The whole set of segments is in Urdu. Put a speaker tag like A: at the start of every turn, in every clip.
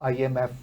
A: IMF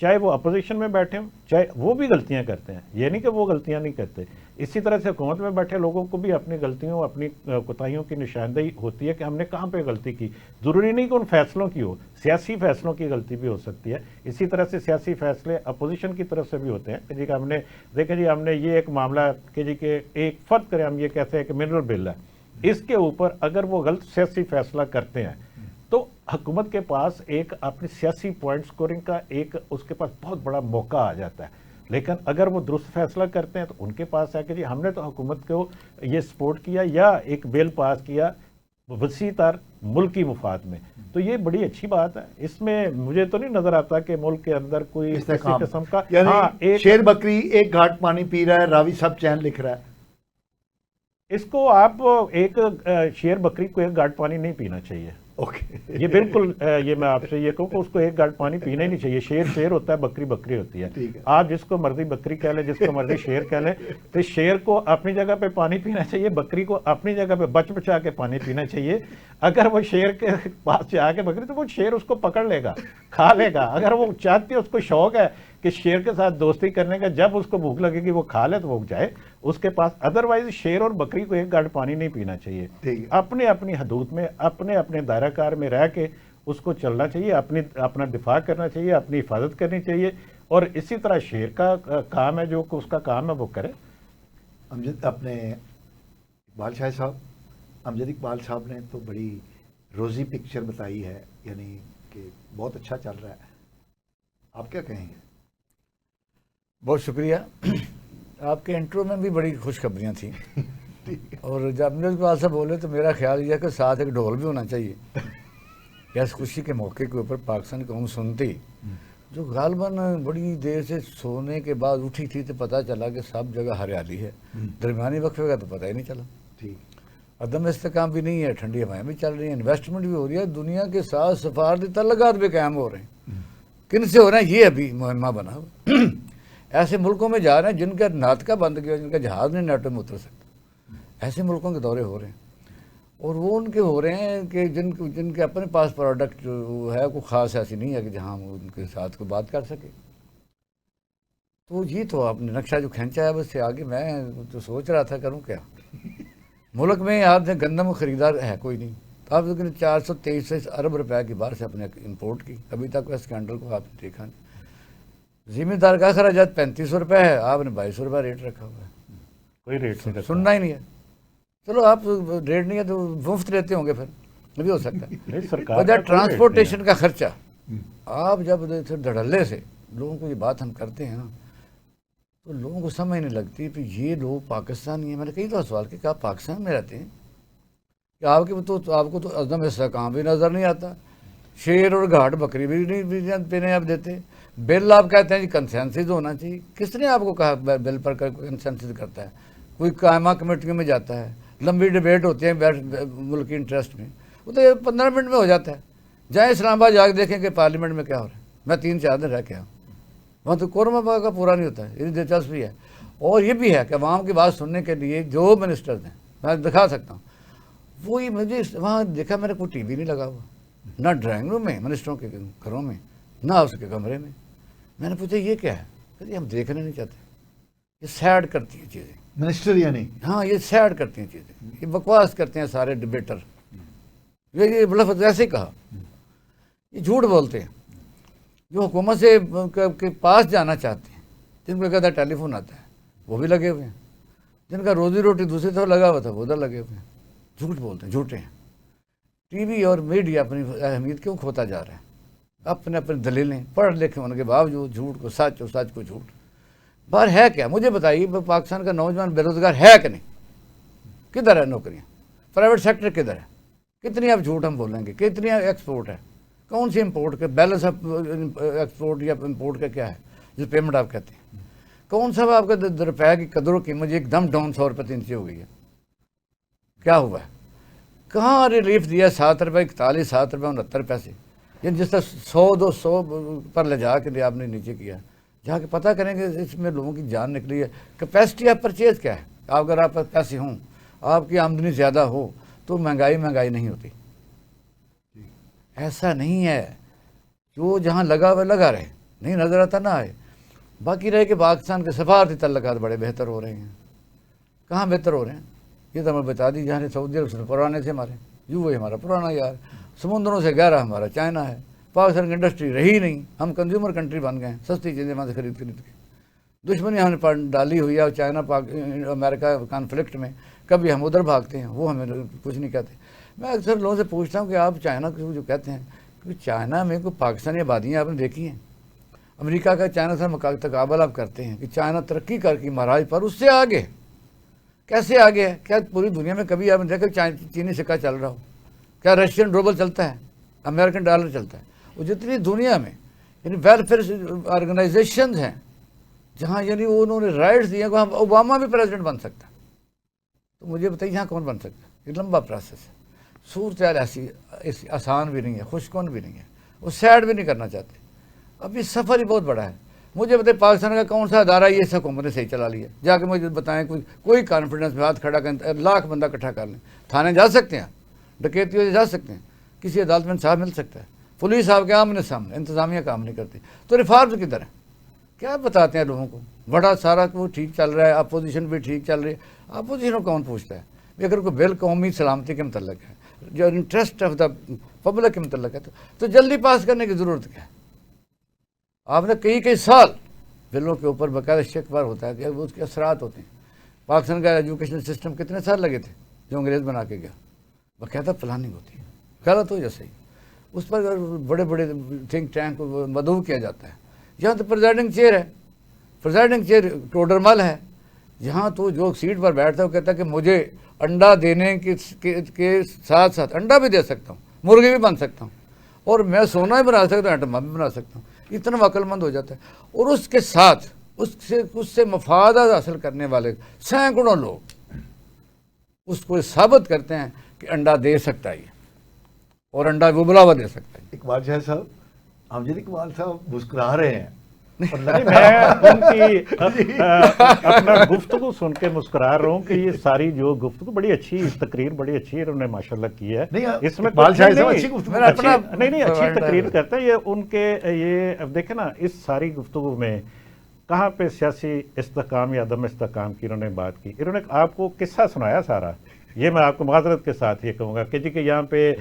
B: چاہے وہ اپوزیشن میں بیٹھے ہوں، چاہے وہ بھی غلطیاں کرتے ہیں، یہ نہیں کہ وہ غلطیاں نہیں کرتے. اسی طرح سے حکومت میں بیٹھے لوگوں کو بھی اپنی غلطیوں، اپنی کوتاہیوں کی نشاندہی ہوتی ہے کہ ہم نے کہاں پہ غلطی کی. ضروری نہیں کہ ان فیصلوں کی ہو، سیاسی فیصلوں کی غلطی بھی ہو سکتی ہے. اسی طرح سے سیاسی فیصلے اپوزیشن کی طرف سے بھی ہوتے ہیں کہ جی ہم نے دیکھیں جی ہم نے یہ ایک معاملہ کہ جی کہ ایک فرض کریں ہم یہ کہتے ہیں کہ منرل بل ہے، اس کے اوپر اگر وہ غلط سیاسی فیصلہ کرتے ہیں تو حکومت کے پاس ایک اپنی سیاسی پوائنٹ سکورنگ کا ایک اس کے پاس بہت بڑا موقع آ جاتا ہے. لیکن اگر وہ درست فیصلہ کرتے ہیں تو ان کے پاس ہے کہ جی ہم نے تو حکومت کو یہ سپورٹ کیا یا ایک بل پاس کیا وسیع تر ملکی مفاد میں. تو یہ بڑی اچھی بات ہے. اس میں مجھے تو نہیں نظر آتا کہ ملک کے اندر کوئی کسی قسم کا
A: یعنی شیر بکری ایک گھاٹ پانی پی رہا ہے، راوی صاحب چین لکھ رہا ہے.
B: اس کو آپ ایک شیر بکری کو ایک گھاٹ پانی نہیں پینا چاہیے. یہ بالکل یہ میں آپ سے یہ کہوں کہ اس کو ایک گھاٹ پانی پینا ہی نہیں چاہیے. شیر شیر ہوتا ہے، بکری بکری ہوتی ہے. آپ جس کو مرضی بکری کہہ لیں، جس کو مرضی شیر کہہ لیں، تو شیر کو اپنی جگہ پہ پانی پینا چاہیے، بکری کو اپنی جگہ پہ بچ بچا کے پانی پینا چاہیے. اگر وہ شیر کے پاس جا کے بکری تو وہ شیر اس کو پکڑ لے گا، کھا لے گا. اگر وہ چاہتی ہے، اس کو شوق ہے کہ شیر کے ساتھ دوستی کرنے کا، جب اس کو بھوک لگے گی وہ کھا لے تو وہ جائے اس کے پاس. ادروائز شیر اور بکری کو ایک گھاٹ پانی نہیں پینا چاہیے. اپنے اپنی حدود میں، اپنے اپنے دائرہ کار میں رہ کے اس کو چلنا چاہیے، اپنا دفاع کرنا چاہیے، اپنی حفاظت کرنی چاہیے. اور اسی طرح شیر کا کام ہے، جو اس کا کام ہے وہ کرے.
A: امجد اپنے اقبال شاہ صاحب، امجد اقبال صاحب نے تو بڑی روزی پکچر بتائی ہے، یعنی کہ بہت اچھا چل رہا ہے. آپ کیا کہیں گے؟
C: بہت شکریہ. آپ کے انٹرو میں بھی بڑی خوشخبریاں تھیں اور جب امجد اقبال صاحب بولے تو میرا خیال یہ ہے کہ ساتھ ایک ڈھول بھی ہونا چاہیے کہ اس خوشی کے موقع کے اوپر پاکستان قوم سنتی، جو غالباً بڑی دیر سے سونے کے بعد اٹھی تھی تو پتہ چلا کہ سب جگہ ہریالی ہے. درمیانی وقفے کا تو پتہ ہی نہیں چلا. عدم استحکام بھی نہیں ہے، ٹھنڈی ہوائیں بھی چل رہی ہیں، انویسٹمنٹ بھی ہو رہی ہے، دنیا کے ساتھ سفارتی تعلقات بھی قائم ہو رہے ہیں. کن سے ہو رہے ہیں یہ ابھی مہمہ بنا ہوا. ایسے ملکوں میں جا رہے ہیں جن کا ناطقہ بند کیا، جن کا جہاز نہیں نیٹو میں اتر سکتا. ایسے ملکوں کے دورے ہو رہے ہیں اور وہ ان کے ہو رہے ہیں کہ جن کے اپنے پاس پروڈکٹ جو ہے کوئی خاص ایسی نہیں ہے کہ جہاں ہم ان کے ساتھ کوئی بات کر سکے. تو یہ تو آپ نے نقشہ جو کھینچا ہے اس سے آگے میں تو سوچ رہا تھا کروں کیا. ملک میں آپ نے گندم خریدار ہے کوئی نہیں. آپ لیکن 423 ارب روپے کی باہر سے اپنے امپورٹ کی، ابھی تک اس اسکینڈل کو آپ نے دیکھا نہیں. زمیندار کا اخراجات 3500 روپے ہے، آپ نے 2200 روپے ریٹ رکھا ہوا ہے.
B: کوئی ریٹ نہیں
C: سننا ہی نہیں ہے. چلو آپ ریٹ نہیں ہے تو مفت لیتے ہوں گے، پھر یہ بھی ہو سکتا ہے. وجہ ٹرانسپورٹیشن کا خرچہ. آپ جب دھڑلے سے لوگوں کو یہ بات ہم کرتے ہیں نا تو لوگوں کو سمجھ نہیں لگتی کہ یہ لوگ پاکستانی ہیں. میں نے کئی دفعہ سوال کیا کہ آپ پاکستان میں رہتے ہیں کہ آپ کو تو عدم استحکام بھی نظر نہیں آتا، شیر اور گھاٹ بکری بھی پینے آپ دیتے. بل آپ کہتے ہیں جی کنسنسس ہونا چاہیے. کس نے آپ کو کہا بل پر کنسنسس کرتا ہے؟ کوئی قائمہ کمیٹیوں میں جاتا ہے، لمبی ڈیبیٹ ہوتی ہے ملکی انٹرسٹ میں، وہ تو 15 منٹ میں ہو جاتا ہے. جائیں اسلام آباد جا کے دیکھیں کہ پارلیمنٹ میں کیا ہو رہا ہے. میں 3-4 دن رہ کے آؤں وہاں تو قورمہ پاک کا پورا نہیں ہوتا ہے. یہ دلچسپی ہے. اور یہ بھی ہے کہ عوام کی بات سننے کے لیے جو منسٹرز ہیں، میں دکھا سکتا ہوں، وہی مجھے وہاں دیکھا میں نے کوئی ٹی وی نہیں لگا ہوا، نہ ڈرائنگ روم میں منسٹروں کے گھروں میں، نہ اس کے کمرے میں. میں نے پوچھا یہ کیا ہے؟ کہ ہم دیکھنا نہیں چاہتے. یہ سیڈ کرتی ہیں چیزیں.
A: منسٹر یعنی
C: ہاں یہ سیڈ کرتی ہیں چیزیں، یہ بکواس کرتے ہیں سارے ڈبیٹر. یہ لفظ ایسے ہی کہا. یہ جھوٹ بولتے ہیں. جو حکومت سے کے پاس جانا چاہتے ہیں، جن کو کہتا ہے ٹیلی فون آتا ہے، وہ بھی لگے ہوئے ہیں. جن کا روزی روٹی دوسری طرف لگا ہوا تھا وہ ادھر لگے ہوئے ہیں. جھوٹ بولتے ہیں، جھوٹے ہیں. ٹی وی اور میڈیا اپنی اہمیت کیوں کھوتا جا رہا ہے؟ اپنے دلیلیں پڑھ لکھے ہونے کے باوجود جھوٹ کو سچ اور سچ کو جھوٹ. باہر ہے کیا؟ مجھے بتائیے پاکستان کا نوجوان بے روزگار ہے کہ نہیں؟ کدھر ہے نوکریاں؟ پرائیویٹ سیکٹر کدھر ہے؟ کتنی آپ جھوٹ ہم بولیں گے؟ کتنی ایکسپورٹ ہے؟ کون سی امپورٹ کے بیلنس آف ایکسپورٹ یا امپورٹ کا کیا ہے جو پیمنٹ آپ کہتے ہیں؟ کون سا آپ کا روپے کی قدر و قیمت ایک دم ڈاؤن 100 روپے 300 ہو گئی ہے؟ کیا ہوا ہے؟ کہاں ریلیف دیا؟ 7 روپے 41 7 روپے 69 پیسے. یعنی جس طرح 100-200 پر لے جا کے لیے آپ نے نیچے کیا. جا کے پتہ کریں گے اس میں لوگوں کی جان نکلی ہے. کیپیسٹی آف پرچیز کیا ہے؟ اگر آپ پیسے ہوں، آپ کی آمدنی زیادہ ہو تو مہنگائی نہیں ہوتی. ایسا نہیں ہے. جو جہاں لگا ہوا لگا رہے. نہیں نظر آتا نہ آئے. باقی رہے کہ پاکستان کے سفارتی تعلقات بڑے بہتر ہو رہے ہیں. کہاں بہتر ہو رہے ہیں؟ یہ تو ہمیں بتا دی جہاں سعودی عرب سے پرانے تھے ہمارے، یوں وہی ہمارا پرانا یار. سمندروں سے گہرا ہمارا چائنا ہے. پاکستان کی انڈسٹری رہی نہیں، ہم کنزیومر کنٹری بن گئے ہیں، سستی چیزیں وہاں سے خرید کے. دشمنی ہم نے ڈالی ہوئی ہے، اور چائنا امریکہ کانفلکٹ میں کبھی ہم ادھر بھاگتے ہیں، وہ ہمیں کچھ نہیں کہتے. میں اکثر لوگوں سے پوچھتا ہوں کہ آپ چائنا کو جو کہتے ہیں کہ چائنا میں کوئی پاکستانی آبادیاں آپ نے دیکھی ہیں؟ امریکہ کا چائنا سے تقابل آپ کرتے ہیں کہ چائنا ترقی کر کے مہاراج پر اس سے آگے. کیسے آگے ہے؟ کیا پوری دنیا میں کبھی آپ نے دیکھا چینی سکہ چل رہا ہو؟ کیا رشین روبل چلتا ہے؟ امریکن ڈالر چلتا ہے؟ وہ جتنی دنیا میں یعنی ویلفیئر آرگنائزیشنز ہیں جہاں یعنی انہوں نے رائٹس دیے کہ اوباما بھی پریزیڈنٹ بن سکتا ہے. تو مجھے بتائیے یہاں کون بن سکتا ہے؟ یہ لمبا پروسیس ہے. صورتحال ایسی آسان بھی نہیں ہے، خوشکن بھی نہیں ہے، وہ سیڈ بھی نہیں کرنا چاہتے. اب یہ سفر ہی بہت بڑا ہے. مجھے بتائیں پاکستان کا کون سا ادارہ یہ حکومت نے صحیح چلا لیا؟ جا کے مجھے بتائیں کوئی کانفیڈنس میں ہاتھ کھڑا کریں، لاکھ بندہ اکٹھا کر لیں. تھانے جا سکتے ہیں، ڈکیتیوں سے جا سکتے ہیں، کسی عدالت میں انصاف مل سکتا ہے. پولیس آپ کے آمنے سامنے، انتظامیہ کام نہیں کرتی. تو ریفارمز کدھر ہیں؟ کیا بتاتے ہیں لوگوں کو؟ بڑا سارا وہ ٹھیک چل رہا ہے، اپوزیشن بھی ٹھیک چل رہی ہے. اپوزیشن کو کون پوچھتا ہے؟ اگر کوئی بل قومی سلامتی کے متعلق ہے، جو انٹرسٹ آف دا پبلک کے متعلق ہے، تو جلدی پاس کرنے کی ضرورت کیا ہے؟ آپ نے کئی سال بلوں کے اوپر باقاعدہ شکوار ہوتا ہے کہ اس کے اثرات ہوتے ہیں. پاکستان کا ایجوکیشن سسٹم کتنے سال لگے تھے جو انگریز بنا کے گیا؟ باقاعدہ پلاننگ ہوتی ہے، غلط ہو یا صحیح، اس پر بڑے بڑے تھنک ٹینک کو مدعو کیا جاتا ہے. یہاں تو پریزائڈنگ چیئر ہے، پریزائڈنگ چیئر ٹوڈرمل ہے. یہاں تو جو سیٹ پر بیٹھتا ہے وہ کہتا ہے کہ مجھے انڈا دینے کے ساتھ ساتھ انڈا بھی دے سکتا ہوں، مرغی بھی بن سکتا ہوں، اور میں سونا بھی بنا سکتا ہوں، ایٹم بھی بنا سکتا ہوں. اتنا عقل مند ہو جاتا ہے. اور اس کے ساتھ اس سے مفادات حاصل کرنے والے سینکڑوں لوگ اس کو ثابت کرتے ہیں کہ انڈا دے سکتا ہے اور انڈا وہ بلاوا دے سکتا ہے.
A: اقبال شاہ صاحب، امجد اقبال صاحب مسکرا رہے ہیں.
B: میں ان کی اپنا گفتگو سن کے مسکرا رہا ہوں کہ یہ ساری جو گفتگو بڑی اچھی تقریر، بڑی اچھی انہوں نے ماشاءاللہ کی ہے. اس میں
A: اقبال شاہ صاحب اچھی گفتگو
B: نہیں اچھی تقریر کرتے ہیں. یہ ان کے یہ اب دیکھیں نا، اس ساری گفتگو میں کہاں پہ سیاسی استحکام یا عدم استحکام کی انہوں نے بات کی. انہوں نے آپ کو قصہ سنایا سارا. یہ میں آپ کو معذرت کے ساتھ یہ کہوں گا کہ جی کہ یہاں پہ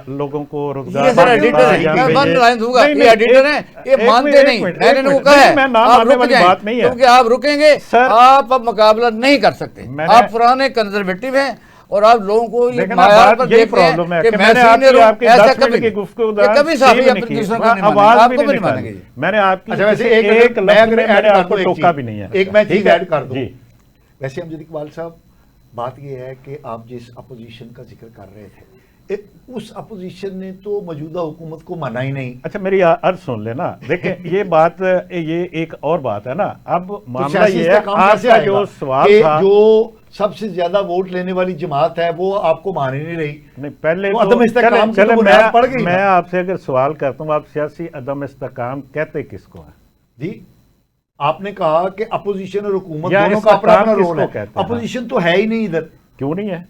B: لوگوں کو روزگار،
C: یہ سر ایڈیٹر ہے، میں ون لائن دوں گا، یہ ایڈیٹر ہیں، یہ مانتے نہیں. میں نے وہ کہا ہے آپ رک جائیں کیونکہ آپ رکیں گے آپ اب مقابلہ نہیں کر سکتے. آپ پرانے کنزرویٹو ہیں اور آپ لوگوں کو یہ معیار پر دیکھتے ہیں کہ میں سینئر ہوں. ایسا کبھی صحافی اپنے دوسروں کو نہیں مانیں گے، آپ کو بھی نہیں مانیں گے.
B: میں نے آپ کی ایک لفظ میں نے آپ کو ٹوکا بھی نہیں ہے.
A: ایک میں چیز ایڈ کر دوں. ویسے امجد اقبال صاحب، بات یہ ہے کہ آپ جس اپوزیشن کا ذکر کر رہے تھے، اس اپوزیشن نے تو موجودہ حکومت کو مانا ہی نہیں.
B: اچھا میری عرض سن لینا. دیکھیں یہ بات، یہ ایک اور بات ہے نا. اب معاملہ یہ ہے آپ کا جو سوال تھا،
A: جو سب سے زیادہ ووٹ لینے والی جماعت ہے وہ آپ کو مان ہی نہیں رہی.
B: نہیں پہلے میں آپ سے اگر سوال کرتا ہوں، آپ سیاسی عدم استحکام کہتے کس کو ہے؟
A: جی آپ نے کہا کہ اپوزیشن اور حکومت دونوں کا اپنا اپنا رول ہے. اپوزیشن تو ہے ہی نہیں ادھر.
B: کیوں نہیں ہے؟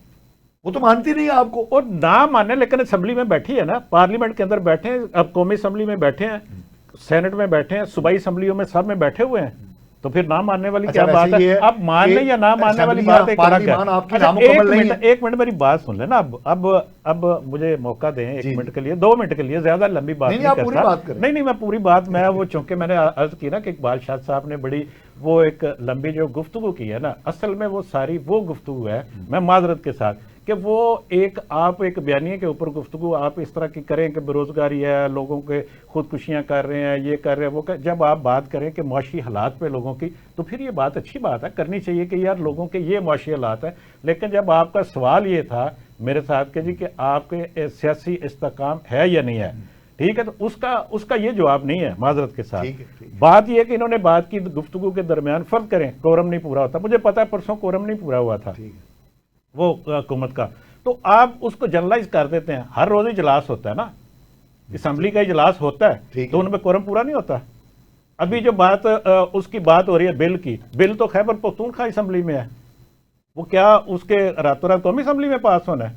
A: وہ تو مانتی نہیں آپ کو.
B: اور نہ مانے لیکن اسمبلی میں بیٹھی ہے نا، پارلیمنٹ کے اندر بیٹھے ہیں، اب قومی اسمبلی میں بیٹھے ہیں، سینٹ میں بیٹھے ہیں، صوبائی اسمبلیوں میں سب میں بیٹھے ہوئے ہیں. تو پھر نہ ماننے والی کیا بات ہے؟ اب ماننے یا نہ ماننے والی بات ایک منٹ میری بات سن لینا. اب مجھے موقع دیں 1 منٹ کے لیے، 2 منٹ کے لیے، زیادہ لمبی بات نہیں کرتا. نہیں میں پوری بات، میں وہ چونکہ میں نے عرض کی نا کہ اقبال شاہ صاحب نے بڑی وہ ایک لمبی جو گفتگو کی ہے نا، اصل میں وہ ساری وہ گفتگو ہے، میں معذرت کے ساتھ کہ وہ آپ ایک بیانیے کے اوپر گفتگو آپ اس طرح کی کریں کہ بے روزگاری ہے، لوگوں کے خودکشیاں کر رہے ہیں، یہ کر رہے ہیں، وہ جب آپ بات کریں کہ معاشی حالات پہ لوگوں کی، تو پھر یہ بات اچھی بات ہے، کرنی چاہیے کہ یار لوگوں کے یہ معاشی حالات ہیں. لیکن جب آپ کا سوال یہ تھا میرے ساتھ کہ جی کہ آپ کے سیاسی استحکام ہے یا نہیں ہے، ٹھیک ہے، تو اس کا یہ جواب نہیں ہے معذرت کے ساتھ. بات یہ ہے کہ انہوں نے بات کی گفتگو کے درمیان، فرض کریں کورم نہیں پورا ہوتا، مجھے پتا ہے پرسوں کورم نہیں پورا ہوا تھا وہ حکومت کا، تو آپ اس کو جنرلائز کر دیتے ہیں. ہر روز اجلاس ہوتا ہے نا، اسمبلی کا اجلاس ہوتا ہے، تو ان میں کورم پورا نہیں ہوتا. ابھی جو بات اس کی بات ہو رہی ہے بل کی، بل تو خیبر پختونخوا اسمبلی میں ہے، وہ کیا اس کے راتوں رات قومی اسمبلی میں پاس ہونا ہے؟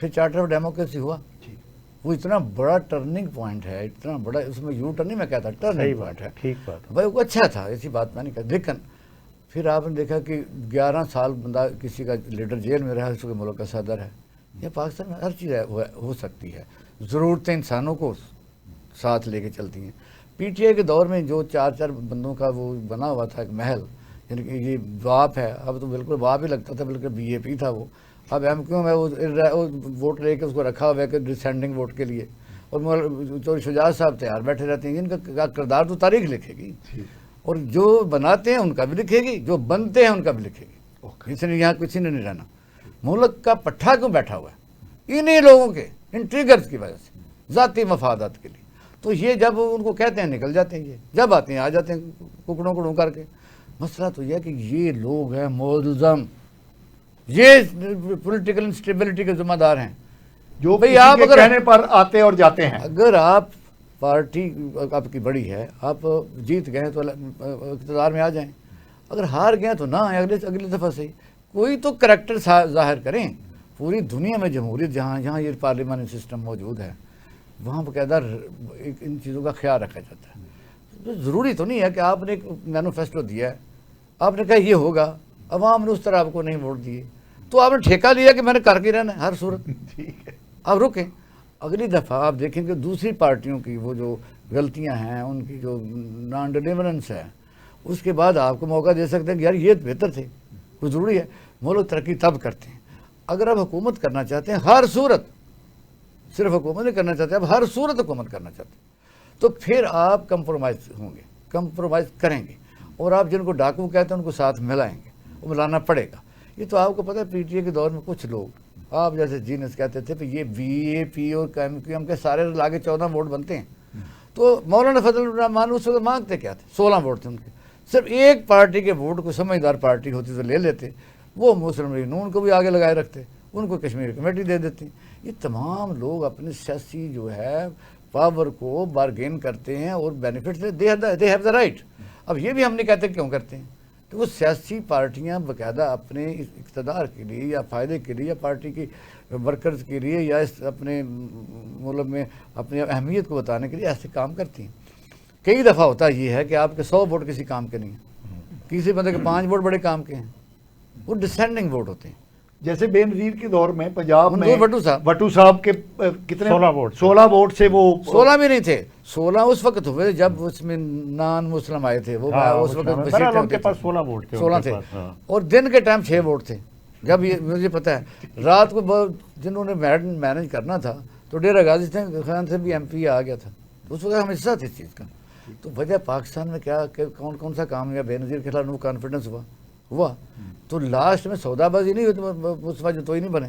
C: پھر چارٹر آف ڈیموکریسی ہوا.
A: جی
C: وہ اتنا بڑا ٹرننگ پوائنٹ ہے, اتنا بڑا, اس میں یو ٹرن نہیں میں کہتا, ٹرننگ پوائنٹ ہے.
B: ٹھیک بات ہے.
C: بھائی وہ اچھا تھا, ایسی بات میں نہیں کہتا, لیکن پھر آپ نے دیکھا کہ 11 سال بندہ کسی کا لیڈر جیل میں رہا, اس کے ملک کا صدر ہے. یہ پاکستان میں ہر چیز ہو سکتی ہے, ضرورتیں انسانوں کو ساتھ لے کے چلتی ہیں. پی ٹی آئی کے دور میں جو 4 بندوں کا وہ بنا ہوا تھا ایک محل, یعنی کہ یہ باپ ہے, اب تو بالکل باپ ہی لگتا تھا, بالکل بی اے پی تھا وہ. اب ایم کیو میں وہ ووٹ لے کے اس کو رکھا ہوا ہے کہ ڈسینڈنگ ووٹ کے لیے, اور شجاعت صاحب تیار بیٹھے رہتے ہیں. جن کا کردار تو تاریخ لکھے گی, اور جو بناتے ہیں ان کا بھی لکھے گی, جو بنتے ہیں ان کا بھی لکھے گی. اس نے یہاں کسی نے نہیں رہنا. ملک کا پٹھا کیوں بیٹھا ہوا ہے؟ انہیں لوگوں کے ان ٹریگرز کی وجہ سے, ذاتی مفادات کے لیے. تو یہ جب ان کو کہتے ہیں نکل جاتے ہیں, یہ جب آتے ہیں آ جاتے ہیں ککڑوں کڑوں کر کے. مسئلہ تو یہ ہے کہ یہ لوگ ہیں ملزم, یہ پولیٹیکل انسٹیبلٹی کے ذمہ دار ہیں,
A: جو
C: بھئی
A: کسی
C: آپ
A: کے
C: اگر
A: کہنے پر آتے اور جاتے ہیں.
C: اگر آپ پارٹی آپ کی بڑی ہے, آپ جیت گئے تو اقتدار میں آ جائیں, اگر ہار گئے تو نہ آئیں, اگلی دفعہ سے کوئی تو کریکٹر ظاہر کریں. پوری دنیا میں جمہوریت جہاں یہ پارلیمانی سسٹم موجود ہے, وہاں باقاعدہ ان چیزوں کا خیال رکھا جاتا ہے. تو ضروری تو نہیں ہے کہ آپ نے ایک مینوفیسٹو دیا ہے, آپ نے کہا یہ ہوگا, عوام نے اس طرح آپ کو نہیں ووٹ دیے, تو آپ نے ٹھیکہ لیا کہ میں نے کر کے رہنا ہے ہر صورت. آپ رکیں, اگلی دفعہ آپ دیکھیں کہ دوسری پارٹیوں کی وہ جو غلطیاں ہیں, ان کی جو نان ڈیلیورنس ہے, اس کے بعد آپ کو موقع دے سکتے ہیں کہ یار یہ بہتر تھے. وہ ضروری ہے. ملک ترقی تب کرتے ہیں اگر آپ حکومت کرنا چاہتے ہیں ہر صورت, صرف حکومت نہیں کرنا چاہتے, اب ہر صورت حکومت کرنا چاہتے ہیں, تو پھر آپ کمپرومائز ہوں گے, کمپرومائز کریں گے, اور آپ جن کو ڈاکو کہتے ہیں ان کو ساتھ ملائیں گے, وہ ملانا پڑے گا. یہ تو آپ کو پتہ ہے پی ٹی اے کے دور میں کچھ لوگ آپ جیسے جینس کہتے تھے کہ یہ بی اے پی اور ایم کیو ایم کے سارے لاگے 14 ووٹ بنتے ہیں. تو مولانا فضل الرحمان اس وقت مانگتے کیا تھے, 16 ووٹ تھے ان کے. صرف ایک پارٹی کے ووٹ کو سمجھدار پارٹی ہوتی تو لے لیتے, وہ مسلم لیگ نون کو بھی آگے لگائے رکھتے, ان کو کشمیر کمیٹی دے دیتی. یہ تمام لوگ اپنے سیاسی جو ہے پاور کو بارگین کرتے ہیں اور بینیفٹ سے دے ہیو دا رائٹ. اب یہ بھی ہم نہیں کہتے کیوں کرتے ہیں, کہ وہ سیاسی پارٹیاں باقاعدہ اپنے اقتدار کے لیے یا فائدے کے لیے یا پارٹی کی ورکرز کے لیے یا اپنے ملک میں اپنی اہمیت کو بتانے کے لیے ایسے کام کرتی ہیں. کئی دفعہ ہوتا یہ ہے کہ آپ کے 100 ووٹ کسی کام کے نہیں ہیں, کسی بندے کے 5 ووٹ بڑے کام کے ہیں, وہ ڈسینڈنگ ووٹ ہوتے ہیں.
A: جیسے بے نظیر کے دور میں پنجاب میں
C: وٹو
A: صاحب کے کتنے 16 ووٹ سے وہ
C: 16 بھی نہیں تھے, 16 اس وقت ہوئے جب اس میں نان مسلم آئے تھے, وہ اس وقت 16 تھے, اور دن کے ٹائم 6 ووٹ تھے. جب یہ مجھے پتہ ہے رات کو جنہوں نے مینج کرنا تھا تو ڈیرہ غازی خان سے بھی ایم پی آ گیا تھا, تو اس وقت ہم حصہ تھے اس چیز کا. تو وجہ پاکستان میں کیا کون سا کام ہوا, بے نظیر کے خلاف نو کانفیڈنس ہوا, تو لاسٹ میں سودا بازی نہیں ہوئی, تو اس وجہ تو ہی نہیں بنے,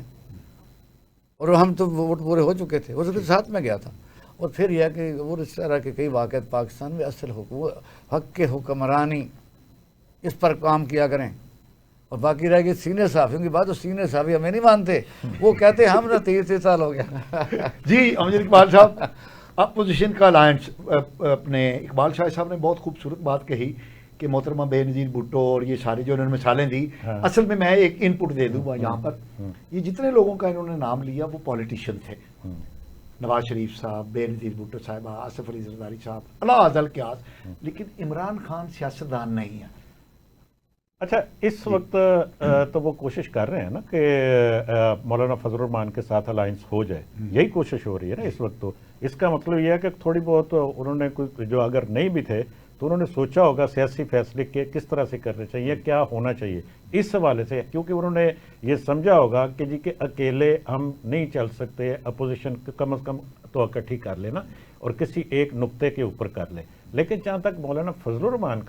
C: اور ہم تو ووٹ پورے ہو چکے تھے, اس کے ساتھ میں گیا تھا. اور پھر یہ کہ وہ اس طرح کے کئی واقعات پاکستان میں اصل حق کے حکمرانی اس پر کام کیا کریں. اور باقی رہ گئی سینئر صحافیوں کی بات, تو سینئر صحافی ہمیں نہیں مانتے, وہ کہتے ہم نا 30 سال ہو گیا.
A: جی امجد اقبال صاحب, اپوزیشن کا الائنس, اپنے اقبال شاہ صاحب نے بہت خوبصورت بات کہی کہ محترمہ بے نظیر بھٹو اور یہ سارے جو انہوں نے مثالیں دی, اصل میں ایک ان پٹ دے دوں یہاں پر, یہ جتنے لوگوں کا انہوں نے نام لیا وہ پولیٹیشین تھے. نواز شریف صاحب, بے نظیر بھٹو صاحبہ, آصف علی زرداری صاحب, اللہ ازل قیاس, لیکن عمران خان سیاستدان نہیں ہے.
B: اچھا, اس وقت تو وہ کوشش کر رہے ہیں نا کہ مولانا فضل الرحمان کے ساتھ الائنس ہو جائے, یہی کوشش ہو رہی ہے نا اس وقت. تو اس کا مطلب یہ ہے کہ تھوڑی بہت انہوں نے کوئی جو اگر نہیں بھی تھے تو انہوں نے سوچا ہوگا سیاسی فیصلے کے کس طرح سے کرنے چاہیے, کیا ہونا چاہیے اس حوالے سے, کیونکہ انہوں نے یہ سمجھا ہوگا کہ جی کہ اکیلے ہم نہیں چل سکتے, اپوزیشن کم از کم تو اکٹھی کر لینا اور کسی ایک نقطے کے اوپر کر لیں. لیکن جہاں تک مولانا فضل الرحمان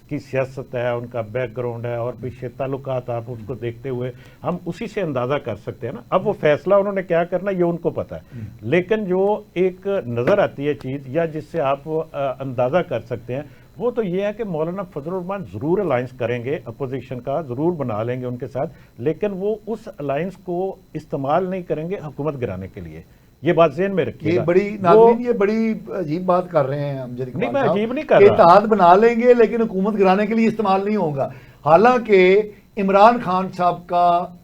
B: کی سیاست ہے, ان کا بیک گراؤنڈ ہے اور پیچھے تعلقات, آپ اس کو دیکھتے ہوئے ہم اسی سے اندازہ کر سکتے ہیں نا. اب وہ فیصلہ انہوں نے کیا کرنا یہ ان کو پتہ ہے, لیکن جو ایک نظر آتی ہے چیز یا جس سے آپ اندازہ کر سکتے ہیں وہ تو یہ ہے کہ مولانا فضل الرحمان ضرور الائنس کریں گے, اپوزیشن کا ضرور بنا لیں گے ان کے ساتھ, لیکن وہ اس الائنس کو استعمال نہیں کریں گے حکومت گرانے کے لیے. یہ بات ذہن میں رکھیے.
A: یہ بڑی ناظرین, یہ بڑی عجیب بات کر رہے ہیں امجد اقبال صاحب.
B: نہیں, میں عجیب نہیں کر رہا.
A: اتحاد بنا لیں گے لیکن حکومت گرانے کے لیے استعمال نہیں ہوگا. حالانکہ عمران خان صاحب کا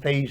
A: 23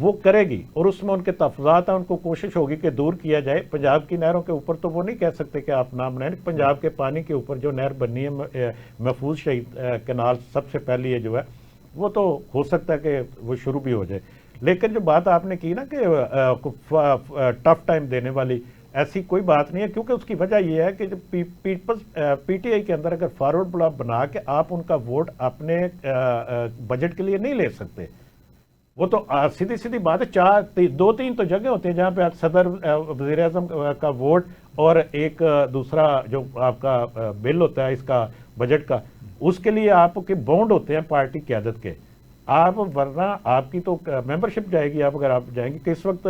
B: وہ کرے گی اور اس میں ان کے تحفظات ہیں، ان کو کوشش ہوگی کہ دور کیا جائے. پنجاب کی نہروں کے اوپر تو وہ نہیں کہہ سکتے کہ آپ نام بنائیں. پنجاب کے پانی کے اوپر جو نہر بننی ہے محفوظ شہید کینال سب سے پہلی ہے جو ہے وہ تو ہو سکتا ہے کہ وہ شروع بھی ہو جائے. لیکن جو بات آپ نے کی نا کہ ٹف ٹائم دینے والی، ایسی کوئی بات نہیں ہے، کیونکہ اس کی وجہ یہ ہے کہ جو پی ٹی آئی کے اندر اگر فارورڈ بلاک بنا کے آپ ان کا ووٹ اپنے بجٹ کے لیے نہیں لے سکتے. وہ تو سیدھی بات ہے. 2-3 تو جگہ ہوتے ہیں جہاں پہ صدر وزیر اعظم کا ووٹ اور ایک دوسرا جو آپ کا بل ہوتا ہے اس کا بجٹ کا، اس کے لیے آپ کے بونڈ ہوتے ہیں پارٹی قیادت کے. آپ ورنہ آپ کی تو ممبرشپ جائے گی. آپ اگر آپ جائیں گے کہ اس وقت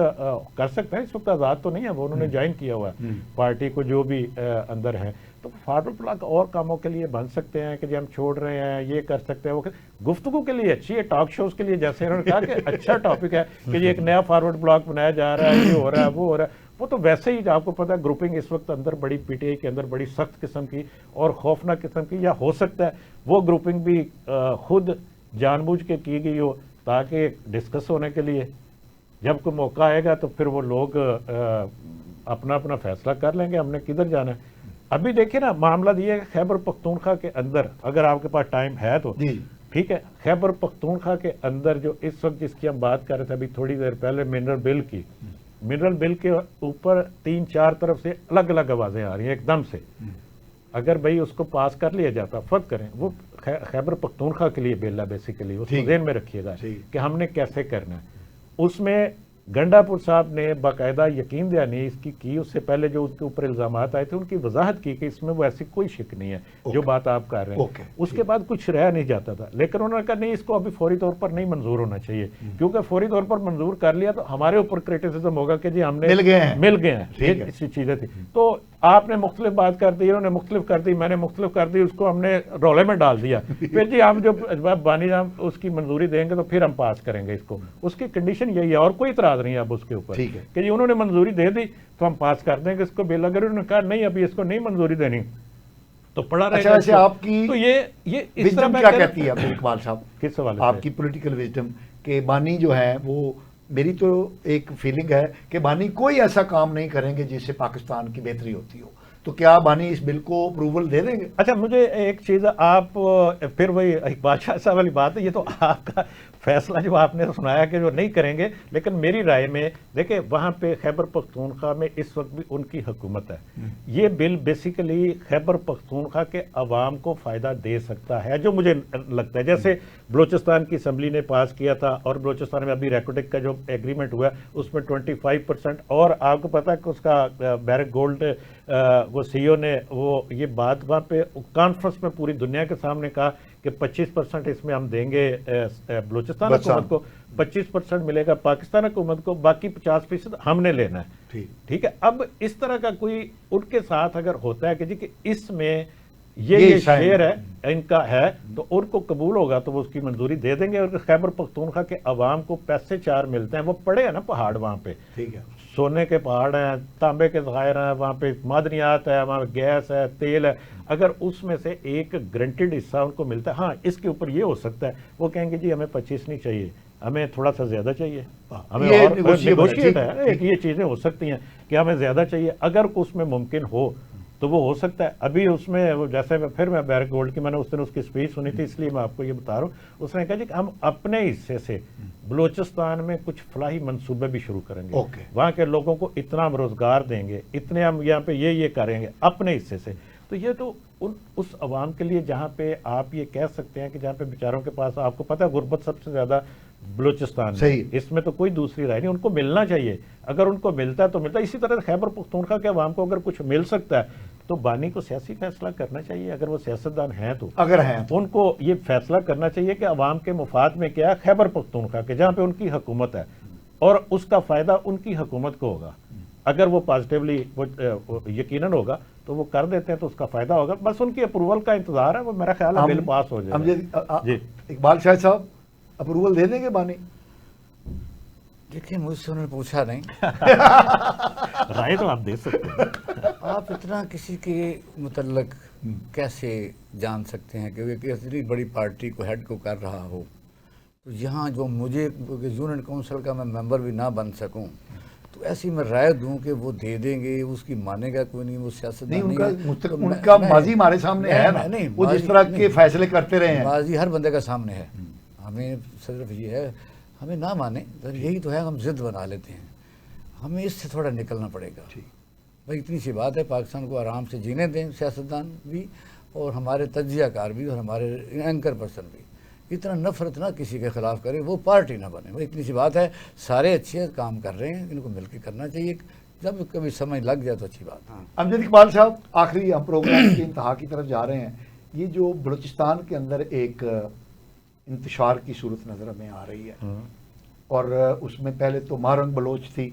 B: کر سکتے ہیں، اس وقت آزاد تو نہیں ہے، وہ انہوں نے جوائن کیا ہوا ہے پارٹی کو جو بھی اندر ہے. تو فارورڈ بلاک اور کاموں کے لیے بن سکتے ہیں کہ جی ہم چھوڑ رہے ہیں، یہ کر سکتے ہیں، وہ گفتگو کے لیے اچھی ہے، ٹاک شوز کے لیے جیسے انہوں نے کہا کہ اچھا ٹاپک ہے کہ یہ ایک نیا فارورڈ بلاک بنایا جا رہا ہے، یہ ہو رہا ہے، وہ ہو رہا ہے. وہ تو ویسے ہی آپ کو پتا ہے گروپنگ اس وقت اندر بڑی پی ٹی آئی کے اندر بڑی سخت قسم کی اور خوفناک قسم کی، یا ہو سکتا ہے وہ گروپنگ بھی خود جان بوجھ کے کی گئی ہو تاکہ ڈسکس ہونے کے لیے جب کوئی موقع آئے گا تو پھر وہ لوگ اپنا فیصلہ کر لیں گے ہم نے کدھر جانا ہے. ابھی دیکھیں نا معاملہ یہ ہے کہ خیبر پختونخوا کے اندر اگر آپ کے پاس ٹائم ہے تو ٹھیک ہے، خیبر پختونخوا کے اندر جو اس وقت جس کی ہم بات کر رہے تھے ابھی تھوڑی دیر پہلے منرل بل کی، منرل بل کے اوپر 3-4 طرف سے الگ الگ آوازیں آ رہی ہیں ایک دم سے. اگر بھئی اس کو پاس کر لیا جاتا، فرض کریں وہ خیبر پختونخوا کے لیے بل ہے بیسیکلی، اس کو ذہن میں رکھیے گا کہ ہم نے کیسے کرنا ہے. اس میں گنڈا پور صاحب نے باقاعدہ یقین دہانی اس کی اس سے پہلے جو ان کے اوپر الزامات آئے تھے ان کی وضاحت کی کہ اس میں وہ ایسی کوئی شک نہیں ہے جو بات آپ کر رہے ہیں. اس کے بعد کچھ رہ نہیں جاتا تھا، لیکن انہوں نے کہا نہیں اس کو ابھی فوری طور پر نہیں منظور ہونا چاہیے، کیونکہ فوری طور پر منظور کر لیا تو ہمارے اوپر کریٹیسزم ہوگا کہ جی ہم نے مل گئے ہیں، ایسی چیزیں تھی. تو آپ نے مختلف بات کر دی، انہوں نے مختلف کر دی، میں نے مختلف کر دی، اس کو ہم نے رولے میں ڈال دیا. پھر جی ہم جو بانی جان اس کی منظوری دیں گے تو پھر ہم پاس کریں گے اس کو. اس کی کنڈیشن یہی ہے اور کوئی اعتراض نہیں ہے اب اس کے اوپر کہ جی انہوں نے منظوری دے دی تو ہم پاس کر دیں گے اس کو بل. اگر انہوں نے کہا نہیں ابھی اس کو نہیں منظوری دینی تو پڑا رہے
A: گا. آپ کی
B: تو یہ اس طرح
A: کیا کہتی ہے اقبال صاحب؟
B: کس سوال
A: آپ کی پولیٹیکل وزڈم کہ بانی جو ہے وہ، میری تو ایک فیلنگ ہے کہ بانی کوئی ایسا کام نہیں کریں گے جس سے پاکستان کی بہتری ہوتی ہو، تو کیا بانی اس بل کو اپروول دے دیں گے؟
B: اچھا مجھے ایک چیز، آپ پھر وہی اقبال شاہ صاحب والی بات ہے، یہ تو آپ کا فیصلہ جو آپ نے سنایا کہ جو نہیں کریں گے، لیکن میری رائے میں دیکھیں وہاں پہ خیبر پختونخوا میں اس وقت بھی ان کی حکومت ہے. یہ بل بیسیکلی خیبر پختونخوا کے عوام کو فائدہ دے سکتا ہے جو مجھے لگتا ہے. جیسے بلوچستان کی اسمبلی نے پاس کیا تھا اور بلوچستان میں ابھی ریکوٹک کا جو ایگریمنٹ ہوا ہے اس میں 25%، اور آپ کو پتا ہے کہ اس کا بیرک گولڈ وہ سی او نے وہ یہ بات وہاں پہ کانفرنس میں پوری دنیا کے سامنے کہا کہ 25% اس میں ہم دیں گے بلوچستان حکومت کو، 25% ملے گا پاکستان حکومت کو، باقی 50% ہم نے لینا ہے. ٹھیک ہے. اب اس طرح کا کوئی ان کے ساتھ اگر ہوتا ہے کہ جی کہ اس میں یہ شیئر ہے ان کا ہے تو ان کو قبول ہوگا تو وہ اس کی منظوری دے دیں گے. اور خیبر پختونخوا کے عوام کو پیسے 4 ملتے ہیں، وہ پڑے ہیں نا پہاڑ وہاں پہ، ٹھیک ہے، سونے کے پہاڑ ہیں، تانبے کے ذخائر ہیں، وہاں پہ معدنیات ہے، وہاں پہ گیس ہے، تیل ہے. اگر اس میں سے ایک گرنٹڈ حصہ ان کو ملتا ہے، ہاں اس کے اوپر یہ ہو سکتا ہے وہ کہیں گے جی ہمیں 25 نہیں چاہیے، ہمیں تھوڑا سا زیادہ چاہیے، ہمیں اور نیگوشیٹ ہے کہ یہ چیزیں ہو سکتی ہیں کہ ہمیں زیادہ چاہیے. اگر اس میں ممکن ہو تو وہ ہو سکتا ہے. ابھی اس میں جیسے پھر میں بیرک گولڈ کی میں نے اس دن اس کی اسپیچ سنی تھی اس لیے میں آپ کو یہ بتا رہا ہوں. اس نے کہا جی کہ ہم اپنے حصے سے بلوچستان میں کچھ فلاحی منصوبے بھی شروع کریں گے، وہاں کے لوگوں کو اتنا ہم روزگار دیں گے، اتنے ہم یہاں پہ یہ کریں گے اپنے حصے سے. تو یہ تو اس عوام کے لیے جہاں پہ آپ یہ کہہ سکتے ہیں کہ جہاں پہ بیچاروں کے پاس آپ کو پتہ ہے غربت سب سے زیادہ بلوچستان میں، اس میں تو کوئی دوسری رائے نہیں. ان کو ملنا چاہیے، اگر ان کو ملتا ہے تو ملتا ہے. اسی طرح خیبر پختونخوا کے عوام کو اگر کچھ مل سکتا ہے تو بانی کو سیاسی فیصلہ کرنا چاہیے. اگر وہ سیاستدان ہیں تو اگر ہیں ان کو یہ فیصلہ کرنا چاہیے کہ عوام کے مفاد میں کیا ہے خیبر پختونخوا کے، جہاں پہ ان کی حکومت ہے اور اس کا فائدہ ان کی حکومت کو ہوگا. اگر وہ پازیٹیولی یقیناً ہوگا تو وہ کر دیتے ہیں تو اس کا فائدہ ہوگا. بس ان کی اپروول کا انتظار ہے، وہ میرا خیال ہے بل پاس ہو جائے گا.
A: جی اقبال شاہ صاحب اپروول دے دیں گے بانی؟
C: دیکھیں مجھ سے انہوں نے پوچھا نہیں،
B: رائے تو آپ دے سکتے ہیں.
C: آپ اتنا کسی کے متعلق کیسے جان سکتے ہیں کہ وہ اتنی بڑی پارٹی کو ہیڈ کو کر رہا ہو تو یہاں جو مجھے یونین کونسل کا میں ممبر بھی نہ بن سکوں تو ایسی میں رائے دوں کہ وہ دے دیں گے، اس کی مانے گا کوئی نہیں، وہ سیاست
A: نہیں، ان کا ماضی ہمارے سامنے ہے نا، وہ جس طرح کے فیصلے کرتے رہے ہیں،
C: ماضی ہر بندے کا سامنے ہے. ہمیں صرف یہ ہے ہمیں نہ مانے، یہی تو ہے، ہم ضد بنا لیتے ہیں. ہمیں اس سے تھوڑا نکلنا پڑے گا. بھائی اتنی سی بات ہے، پاکستان کو آرام سے جینے دیں سیاستدان بھی اور ہمارے تجزیہ کار بھی اور ہمارے اینکر پرسن بھی. اتنا نفرت نہ کسی کے خلاف کرے، وہ پارٹی نہ بنے. اتنی سی بات ہے، سارے اچھے کام کر رہے ہیں، ان کو مل کے کرنا چاہیے. جب کبھی سمجھ لگ جائے تو اچھی بات.
A: امجد اقبال صاحب، آخری ہم پروگرام کی انتہا کی طرف جا رہے ہیں. یہ جو بلوچستان کے اندر ایک انتشار کی صورت نظر میں آ رہی ہے، اور اس میں پہلے تو مارنگ بلوچ تھی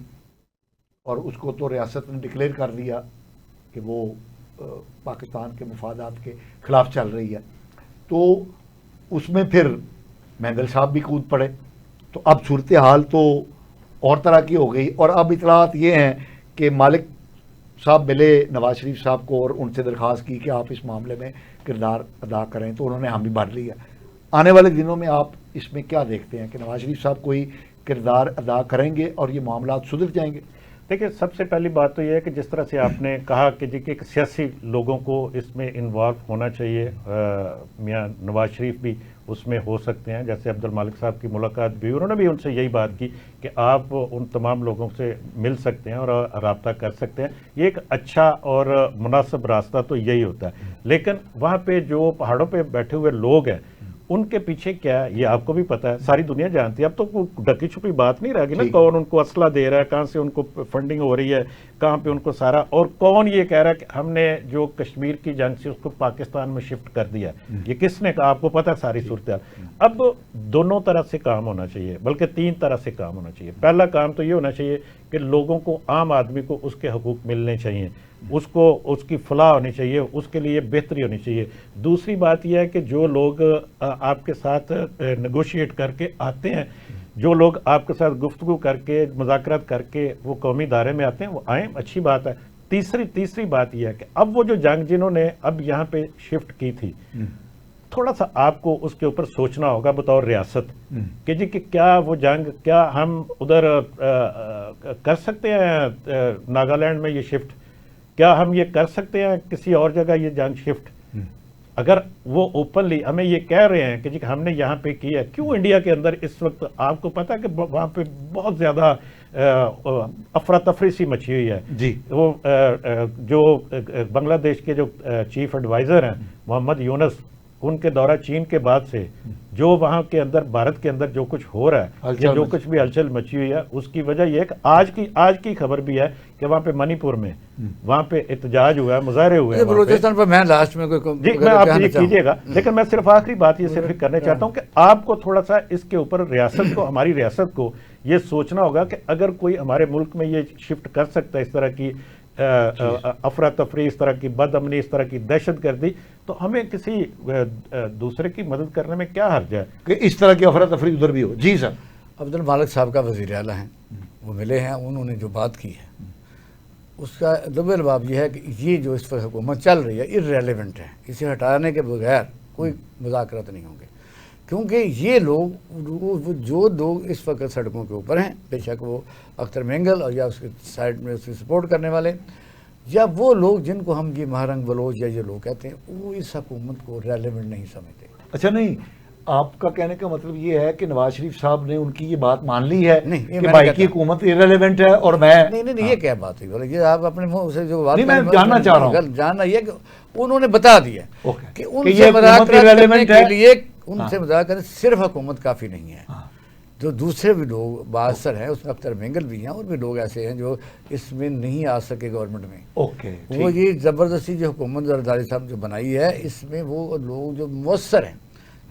A: اور اس کو تو ریاست نے ڈکلیئر کر دیا کہ وہ پاکستان کے مفادات کے خلاف چل رہی ہے. تو اس میں پھر مہندل صاحب بھی کود پڑے. تو اب صورتحال تو اور طرح کی ہو گئی، اور اب اطلاعات یہ ہیں کہ مالک صاحب ملے نواز شریف صاحب کو اور ان سے درخواست کی کہ آپ اس معاملے میں کردار ادا کریں، تو انہوں نے ہم بھی بھر لیا. آنے والے دنوں میں آپ اس میں کیا دیکھتے ہیں کہ نواز شریف صاحب کوئی کردار ادا کریں گے اور یہ معاملات سدھر جائیں گے؟
B: دیکھیں، سب سے پہلی بات تو یہ ہے کہ جس طرح سے آپ نے کہا کہ جی کہ سیاسی لوگوں کو اس میں انوالو ہونا چاہیے، میاں نواز شریف بھی اس میں ہو سکتے ہیں. جیسے عبد المالک صاحب کی ملاقات بھی، انہوں نے بھی ان سے یہی بات کی کہ آپ ان تمام لوگوں سے مل سکتے ہیں اور رابطہ کر سکتے ہیں. یہ ایک اچھا اور مناسب راستہ تو یہی ہوتا ہے. لیکن وہاں پہ جو پہاڑوں پہ بیٹھے ہوئے لوگ ہیں، ان کے پیچھے کیا ہے یہ آپ کو بھی پتا ہے، ساری دنیا جانتی ہے. اب تو کوئی ڈکی چھپی بات نہیں رہ گئی نا، کون ان کو اسلحہ دے رہا ہے، کہاں سے ان کو فنڈنگ ہو رہی ہے، کہاں پہ ان کو سارا، اور کون یہ کہہ رہا ہے کہ ہم نے جو کشمیر کی جنگ سے اس کو پاکستان میں شفٹ کر دیا ہے. یہ کس نے کہا؟ آپ کو پتا ہے ساری صورتحال. اب دونوں طرح سے کام ہونا چاہیے، بلکہ 3 طرح سے کام ہونا چاہیے. پہلا کام تو یہ ہونا چاہیے کہ لوگوں کو، عام آدمی کو اس کے حقوق ملنے چاہیے، اس کو اس کی فلاح ہونی چاہیے، اس کے لیے بہتری ہونی چاہیے. دوسری بات یہ ہے کہ جو لوگ آپ کے ساتھ نیگوشیٹ کر کے آتے ہیں، جو لوگ آپ کے ساتھ گفتگو کر کے، مذاکرات کر کے وہ قومی دائرے میں آتے ہیں، وہ آئیں، اچھی بات ہے. تیسری بات یہ ہے کہ اب وہ جو جنگ جنہوں نے اب یہاں پہ شفٹ کی تھی، تھوڑا سا آپ کو اس کے اوپر سوچنا ہوگا بطور ریاست کہ جی کہ کیا وہ جنگ، کیا ہم ادھر کر سکتے ہیں ناگالینڈ میں یہ شفٹ، کیا ہم یہ کر سکتے ہیں کسی اور جگہ یہ جنگ شفٹ؟ اگر وہ اوپنلی ہمیں یہ کہہ رہے ہیں کہ جی ہم نے یہاں پہ کیا، کیوں انڈیا کے اندر اس وقت آپ کو پتا کہ وہاں پہ بہت زیادہ افراتفری سی مچی ہوئی ہے.
A: جی،
B: وہ جو بنگلہ دیش کے جو چیف ایڈوائزر ہیں محمد یونس، ان کے دورہ چین کے بعد سے جو وہاں کے اندر، بھارت کے اندر جو کچھ ہو رہا ہے، یا جو کچھ بھی ہلچل مچی ہوئی ہے، اس کی وجہ یہ ہے کہ آج کی خبر بھی ہے کہ وہاں پہ منی پور میں وہاں پہ احتجاج ہوا ہے، مظاہرے ہوئے ہیں.
C: بلوچستان پر میں لاسٹ میں
B: جی میں آپ یہ کیجیے گا، لیکن میں صرف آخری بات یہ صرف کرنا چاہتا ہوں کہ آپ کو تھوڑا سا اس کے اوپر ریاست کو، ہماری ریاست کو یہ سوچنا ہوگا کہ اگر کوئی ہمارے ملک میں یہ شفٹ کر سکتا ہے، اس طرح کی افراتفری، اس طرح کی بد امنی، اس طرح کی دہشت گردی، تو ہمیں کسی دوسرے کی مدد کرنے میں کیا حرج ہے
A: کہ اس طرح کی افراتفری ادھر بھی ہو. جی سر.
C: عبد المالک صاحب کا وزیر اعلیٰ ہیں، وہ ملے ہیں، انہوں نے جو بات کی ہے اس کا دبل باب یہ ہے کہ یہ جو اس وقت حکومت چل رہی ہے ارریلیونٹ ہے، اسے ہٹانے کے بغیر کوئی مذاکرات نہیں ہوں گے. کیونکہ یہ لوگ، جو لوگ اس وقت سڑکوں کے اوپر ہیں، بے شک وہ اختر مینگل اور یا اس کے سائڈ میں اس کی سپورٹ کرنے والے، یا وہ لوگ جن کو ہم یہ مہرنگ بلوچ یا یہ لوگ کہتے ہیں، وہ اس حکومت کو ریلیونٹ نہیں سمجھتے.
A: اچھا، نہیں، آپ کا کہنے کا مطلب یہ ہے کہ نواز شریف صاحب نے ان کی یہ بات مان لی ہے کہ بھائی کی حکومت ارریلیونٹ ہے، اور میں
C: نہیں یہ کیا بات ہے؟ یہ آپ اپنے منہ سے جو بات،
A: میں جاننا چاہ رہا ہوں،
C: جاننا یہ کہ انہوں نے بتا دیا کہ ان
A: یہ
C: سے مذاکرات کرنے کے لیے، ان
A: ہاں،
C: سے مذاکرات صرف حکومت کافی نہیں ہے. جو دوسرے بھی لوگ باثر ہیں، اس میں اختر مینگل بھی ہیں، اور بھی لوگ ایسے ہیں جو اس میں نہیں آ سکے گورنمنٹ میں.
A: اوکے،
C: وہ یہ زبردستی جو حکومت زرداری صاحب جو بنائی ہے، اس میں وہ لوگ جو مؤثر ہیں،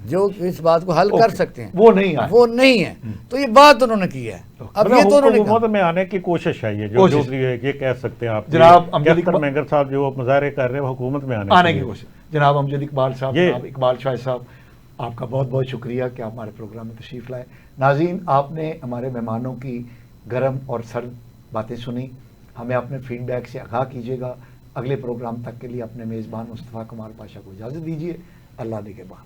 C: جو اس بات کو حل کر سکتے ہیں،
A: وہ نہیں
C: ہیں. تو یہ بات انہوں نے کی ہے. اب یہ تو انہوں نے
B: حکومت میں آنے کی کوشش ہے، یہ کہہ سکتے ہیں آپ
A: جناب
B: اختر مینگل صاحب جو مظاہرے کر رہے ہیں، وہ حکومت میں آنے کی کوشش.
A: جناب امجد اقبال صاحب، جناب اقبال شاہ صاحب، آپ کا بہت بہت شکریہ کہ آپ ہمارے پروگرام میں تشریف لائے. ناظرین، آپ نے ہمارے مہمانوں کی گرم اور سرد باتیں سنی. ہمیں اپنے فیڈ بیک سے آگاہ کیجیے گا. اگلے پروگرام تک کے لیے اپنے میزبان مصطفیٰ کمال پاشا کو اجازت دیجیے. اللہ نگہبان.